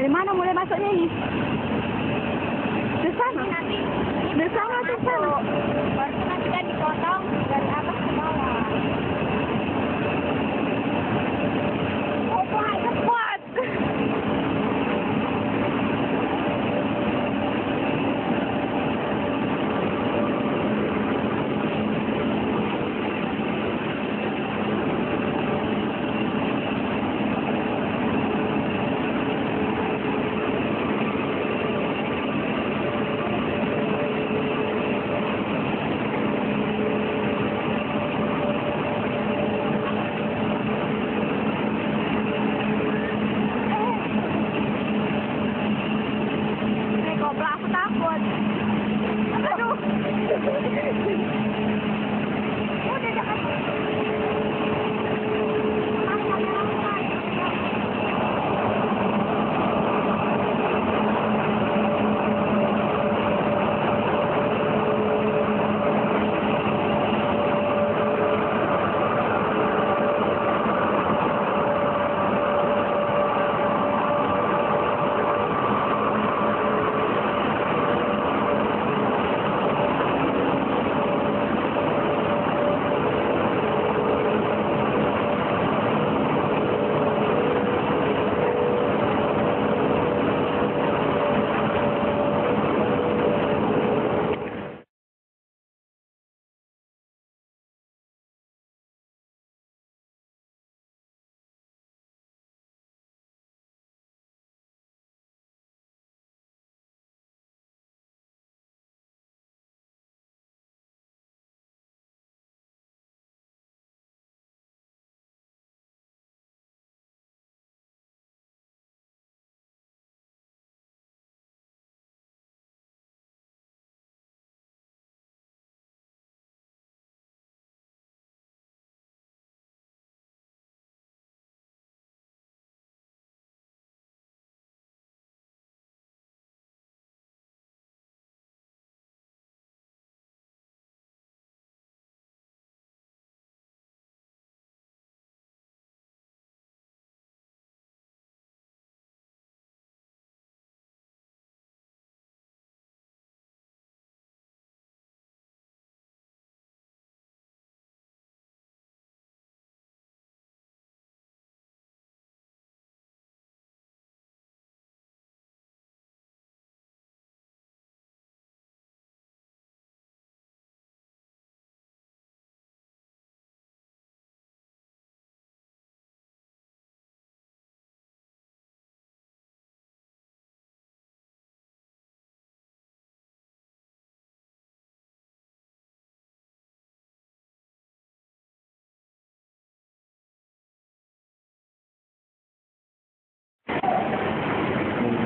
Dari mana mulai masuknya ini? Di sana. Di sana, di sana. Baru nanti kan dipotong dari atas ke bawah. Oh, Pak, cepat. Kopla, aku takut. Aduh. Udah jangan.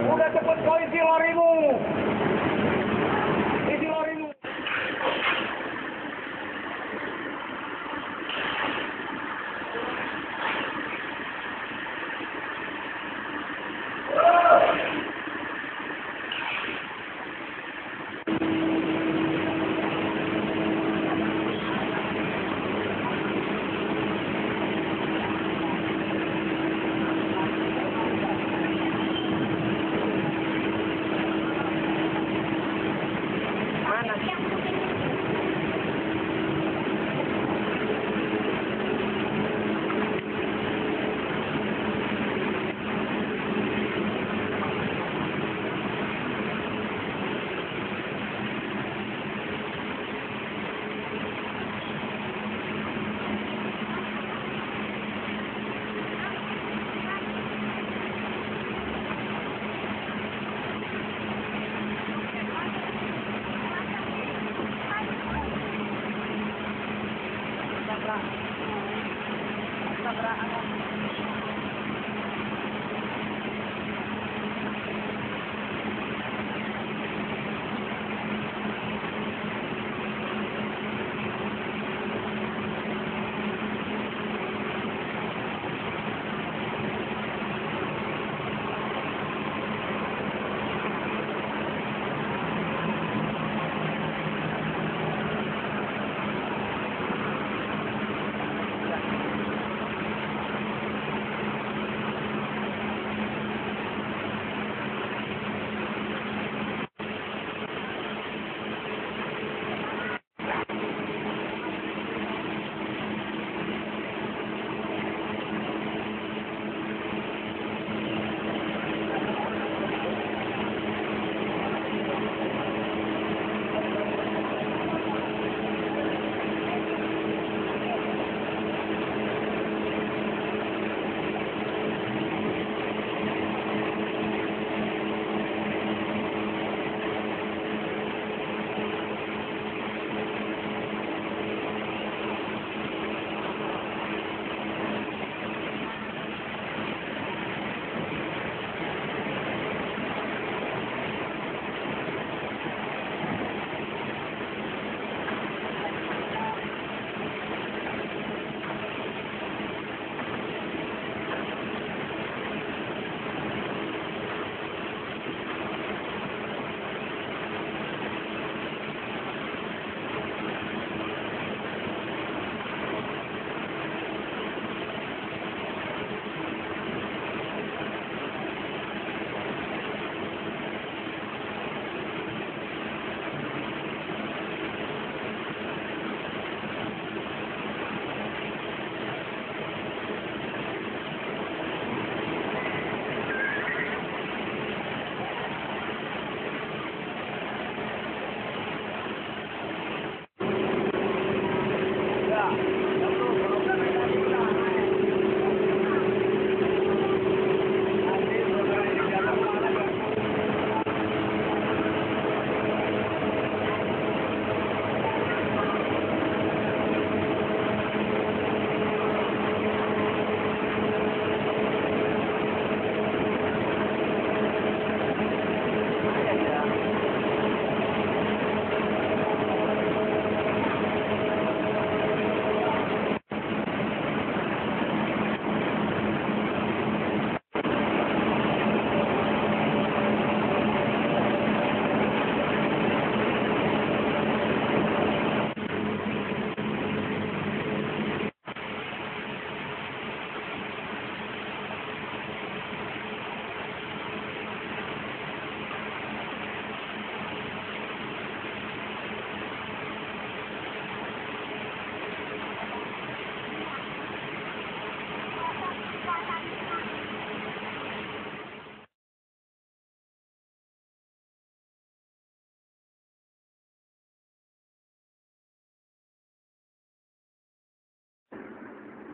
Udah cepet kau isi lorimu. Isi lorimu.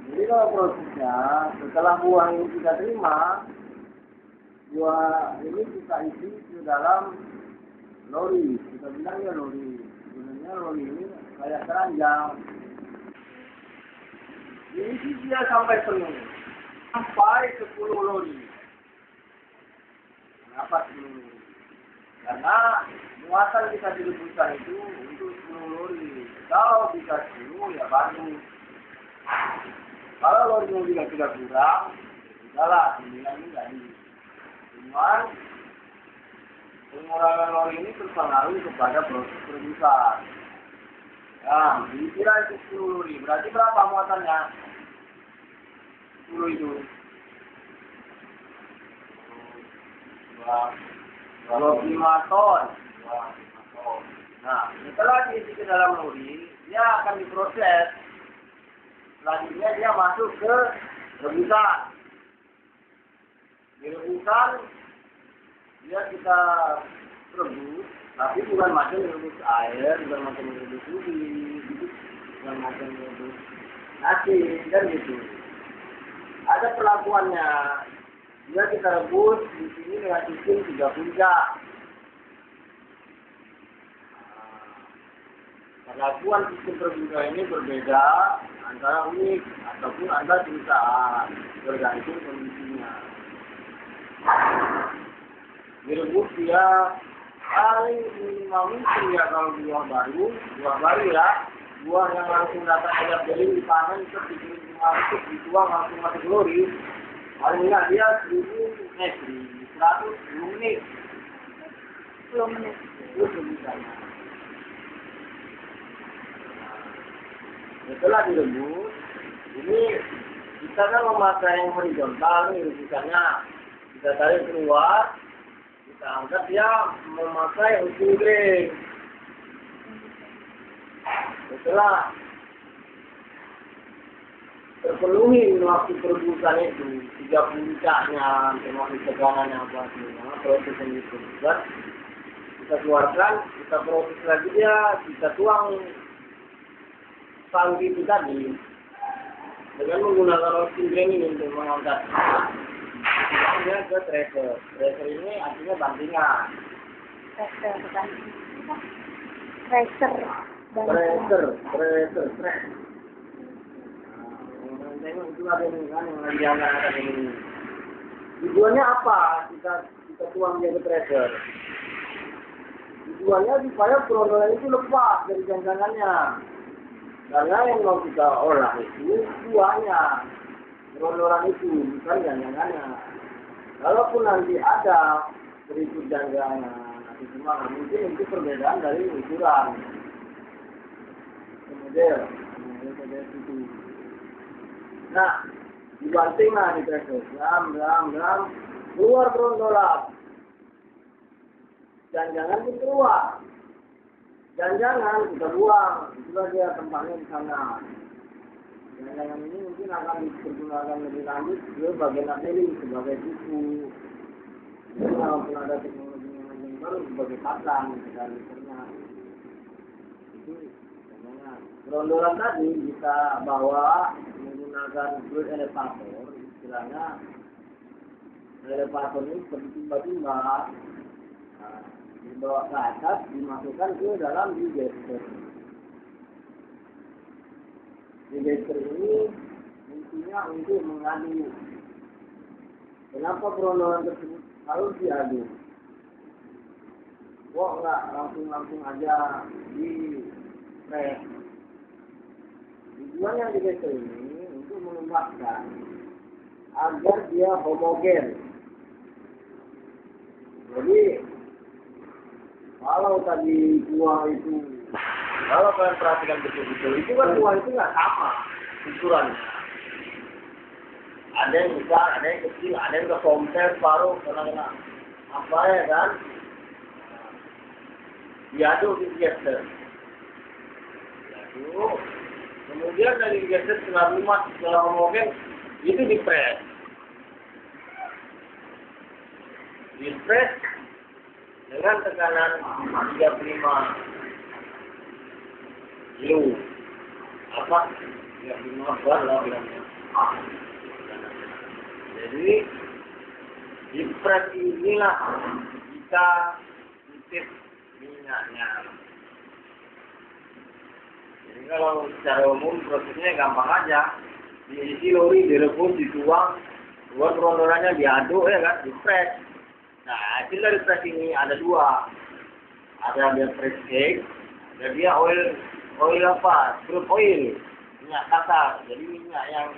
Jadi kalau prosesnya, setelah buah ini kita terima, buah ini kita isi ke dalam lori. Kita bilang ya lori. Sebenarnya lori ini kayak keranjang. Diisi dia sampai penuh. Sampai 10 lori. Kenapa 10 lori? Karena muatan kita di perusahaan itu untuk 10 lori. Kalau bisa 10 ya baru. Kalau lorinya juga tidak kurang, sudahlah, 9 ini jadi. Cuman pengurangan lori ini terpengaruh kepada proses perebusan. Nah, dikira itu 10 lori. Berarti berapa muatannya? 10 itu. 25 ton. Nah, setelah diisi ke dalam lori, dia akan diproses. Selanjutnya dia masuk ke rebusan. Di rebusan, dia kita rebus, tapi bukan macam rebus air, bukan macam rebus ubi, bukan macam rebus nasi, dan gitu. Ada perlakuannya. Dia kita rebus di sini dengan sistem 3 jam. Perlakuan sistem terbuka ini berbeda antara unik ataupun antar perusahaan, tergantung kondisinya. Direbus dia paling minimal mungkin ya kalau buah baru ya, buah yang langsung datang ada beli dipanen terus dikirim ke market dituang langsung masuk lori. Paling enggak dia 110 menit. 10 menit. Itu misalnya. Setelah direbus, ini kita kan memakai yang horizontal nih rebusannya. Kita tarik keluar, kita angkat dia memakai ujung ring. Setelah terpenuhi waktu perebusan itu 30 caknya, termasuk tegangannya apa semua, proses yang diperlukan, kita keluarkan, kita proses lagi dia, kita tuang tangki itu tadi dengan menggunakan roasting grain ini untuk mengangkat dia ke tracer. Tracer ini artinya bantingan. Tracer. Tengok itu ada nih kan yang lagi diangkat ini. Tujuannya apa? Kita tuang dia ke tracer. Tujuannya supaya perodolan itu lepas dari janggangannya. Karena yang mau kita olah itu buahnya, rondoran itu, bukan jangannya. Kalaupun nanti ada berikut jangannya, nanti cuma mungkin itu perbedaan dari ukuran. Model itu. Nah, dibantinglah di tracer, gram, keluar rondolan. Jangan pun keluar. Jangan kita buang, itulah dia tempatnya di sana. Jangan ini mungkin akan dipergunakan lebih lanjut ke bagian akhiri sebagai buku. Jadi walaupun ada teknologi yang baru sebagai pasang dan liternya. Itu jangan. Rondolan tadi kita bawa menggunakan fluid elevator, istilahnya elevator ini seperti timba-timba. Dibawa ke atas, dimasukkan ke dalam digester. Digester ini intinya untuk mengaduk. Kenapa perondolan tersebut harus diaduk? Kok enggak langsung aja di press? Tujuannya digester ini untuk mengembangkan agar dia homogen. Jadi kalau tadi buah itu, kalau kalian perhatikan betul-betul, itu kan buah itu nggak sama ukurannya. Ada yang besar, ada yang kecil, ada yang kesompet, paruh, kena apa ya kan? Diaduk di digester. Diaduk. Kemudian dari digester setelah lumat, setelah homogen, itu dipres. Dipres dengan tekanan 35 kilo. Apa? 35 bar lah bilangnya. Jadi di press inilah kita titip minyaknya. Jadi kalau secara umum prosesnya gampang aja, diisi lori, direbus, dituang, buat rondorannya diaduk ya kan, di press. Nah, hasil dari press ini ada dua, ada dia press cake, ada dia oil apa, crude oil, minyak kasar. Jadi minyak yang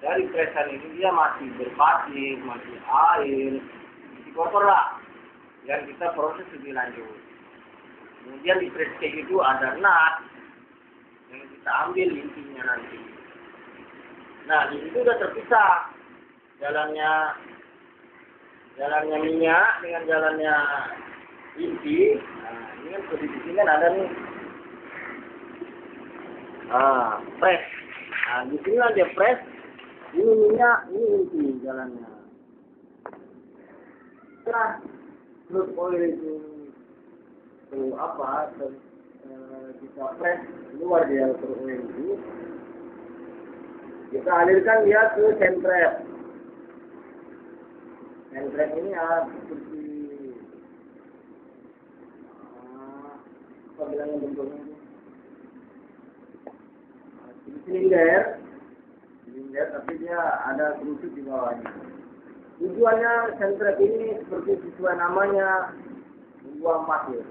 dari presan ini dia masih berpasir, masih air, masih kotor lah. Dan kita proses lebih lanjut. Kemudian di press cake itu ada nut yang kita ambil intinya nanti. Nah, di situ udah terpisah jalannya minyak dengan jalannya inti. Nah, ini kan posisi kan ada nih. Press. Nah, di sini ada press. Ini minyak, ini inti jalannya. Setelah crude oil itu kita press keluar dia crude oil itu, kita alirkan dia ke sentret. Sentret ini seperti apa bilangnya bentuknya? Silinder, tapi dia ada kerucut di bawahnya. Tujuannya sentret ini seperti sesuai namanya, membuang pasir.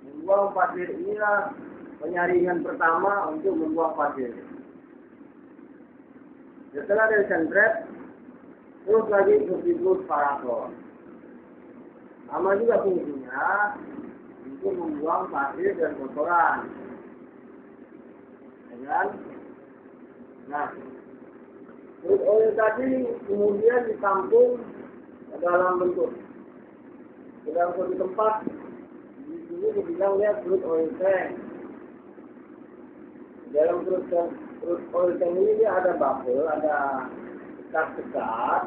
Membuang pasir inilah penyaringan pertama untuk membuang pasir. Setelah dari sentret, terus lagi bersiklus parasol. Sama juga fungsinya untuk membuang pasir dan kotoran. Dengan nah, crude oil tadi kemudian ditampung ke dalam bentuk ke dalam suatu tempat. Di sini dibilang dia crude oil tank. Dalam crude oil tank ini dia ada bubble, ada sekat-sekat.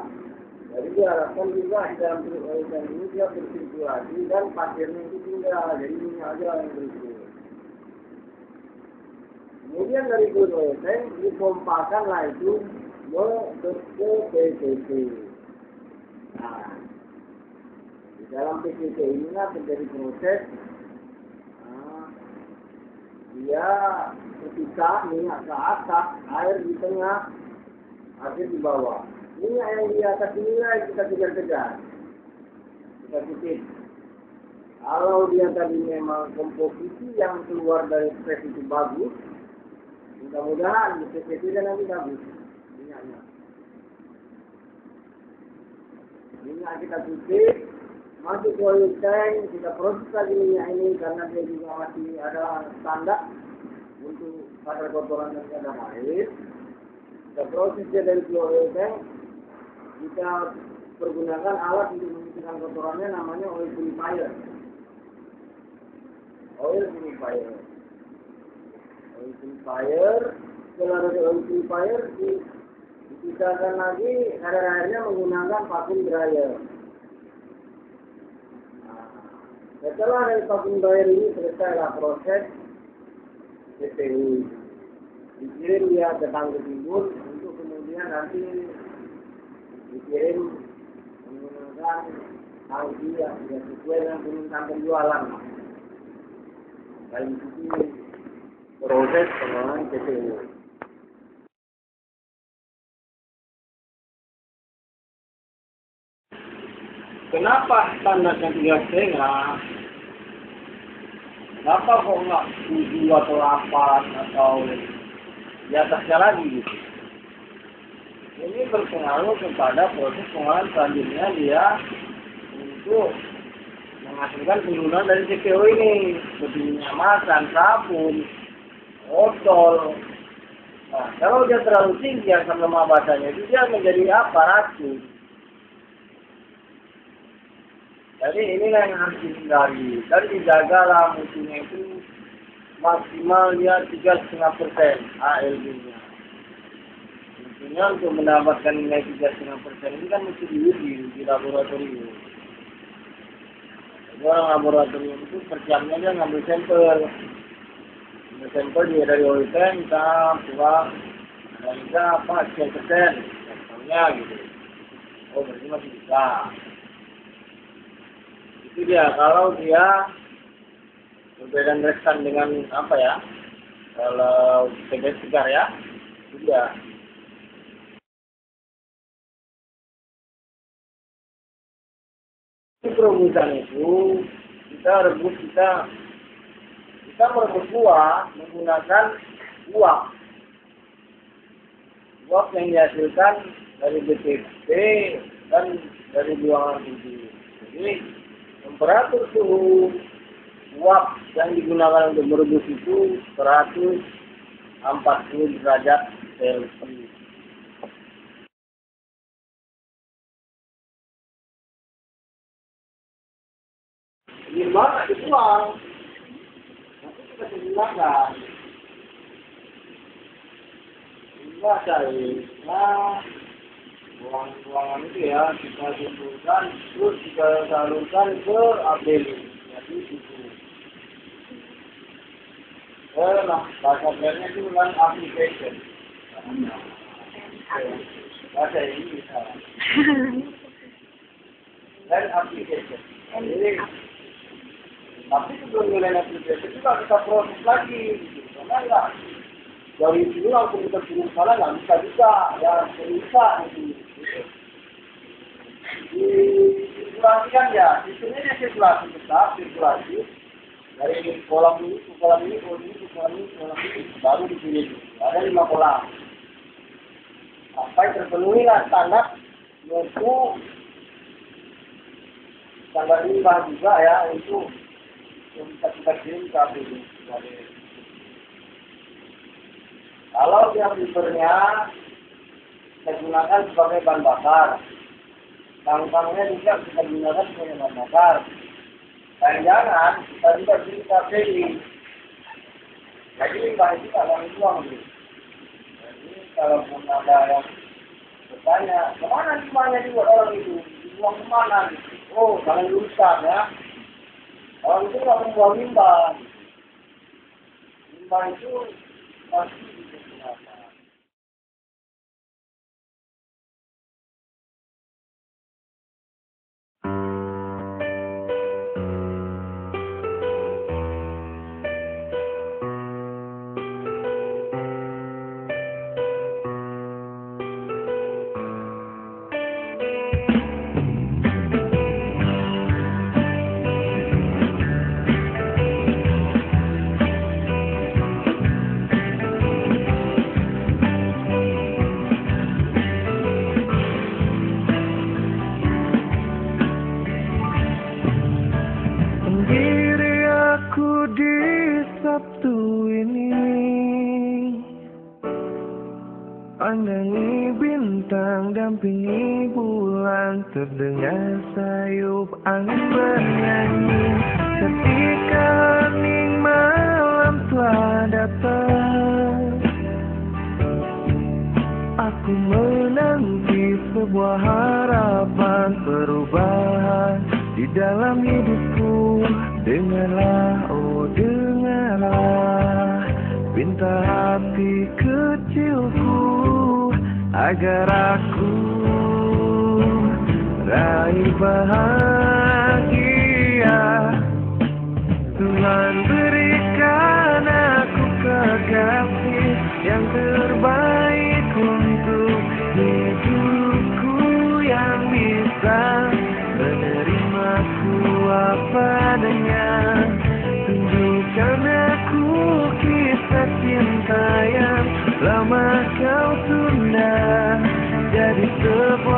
Jadi diharapkan juga di dalam crude oil tank ini dia bersirkulasi dan pasirnya itu tinggal, jadi minyak aja yang berisi. Kemudian dari crude oil tank dipompakanlah itu ke PCT. Nah, di dalam PCT inilah terjadi proses dia terpisah, minyak ke atas, air di tengah, air di bawah. Minyak yang di atas inilah kita kejar-kejar, kita kutip. Kalau dia tadi memang komposisi yang keluar dari press itu bagus, mudah-mudahan di PCT dan nanti bagus minyaknya. Minyak kita kutip, masuk ke oil tank, kita proses lagi minyak ini karena dia juga masih ada standar untuk kadar kotoran dan kadar air. Kita proses dia dari oil tank, kita pergunakan alat untuk menghilangkan kotorannya namanya oil purifier. Oil purifier. Oil purifier, setelah dari oil purifier dipisahkan lagi kadar airnya menggunakan vacuum dryer. Setelah dari vacuum dryer ini selesailah proses CPU. Dikirim dia ke tangki timbun untuk kemudian nanti dikirim menggunakan tangki yang sudah sesuai dengan permintaan penjualan. Dari situ proses pengelolaan CPU. Kenapa standarnya 3,5? Kenapa kok nggak 7 atau 8 atau di atasnya lagi gitu? Ini berpengaruh kepada proses pengolahan selanjutnya dia untuk menghasilkan penggunaan dari CPU ini seperti minyak makan, sabun, odol. Nah, kalau dia terlalu tinggi asam lemak basahnya itu dia menjadi apa? Racun. Jadi inilah yang harus dihindari. Dan dijagalah musuhnya itu maksimal dia 3,5% ALB-nya. Musuhnya untuk mendapatkan nilai 3,5% ini kan mesti diuji di laboratorium. Jadi orang laboratorium itu per jamnya dia ngambil sampel. Ngambil sampel dia dari oil tank, kita pulang bisa apa 10%, contohnya gitu. Oh berarti masih bisa. Itu dia kalau dia perbedaan rekan dengan apa ya? Kalau segar ya, itu dia. Perebusan itu kita merebus buah menggunakan uap yang dihasilkan dari BTP dan dari buangan itu. Jadi temperatur suhu uap yang digunakan untuk merebus itu 140 derajat Celcius. Gimana dibuang? Nanti kita gunakan. Kita cari, buangan itu ya kita kumpulkan, terus kita salurkan ke APD. Jadi itu. Bahasa kerennya itu kan application. Bahasa ini bisa. Dan application. Jadi tapi sebelum nilai aplikasi juga kita proses lagi, gitu. Karena enggak dari sini langsung kita kirim sana nggak bisa juga, ya bisa gitu. Disirkulasikan ya, sistemnya sirkulasi tetap sirkulasi dari kolam ini ke kolam ini, kolam ini ke kolam ini, kolam ini, baru dipilih. Ada 5 kolam. Sampai terpenuhilah standar mutu standar limbah juga ya untuk yang bisa kita kirim ke APD. Kalau yang fibernya kita gunakan sebagai bahan bakar, tangkangnya juga kita gunakan sebagai bahan bakar. Dan jangan kita juga kirim ke APD. Jadi limbah itu akan dibuang. Jadi kalau pun ada yang bertanya, kemana limbahnya dibuat orang itu? Dibuang kemana? Oh, jangan dirusak ya. Orang itu nggak membuang limbah. Limbah itu pasti digunakan. Sabtu ini pandangi bintang, dampingi bulan, terdengar sayup angin bernyanyi. Ketika hening malam telah datang, aku menanti sebuah harapan perubahan di dalam hidupku. Dengarlah, oh dengarlah, pinta hati kecilku, agar aku raih bahagia. Tuhan berikan aku kekasih yang terbaik untuk hidupku, yang bisa menerimaku apa adanya. Tunjukkan aku kisah cinta yang lama kau tunda, jadi sebuah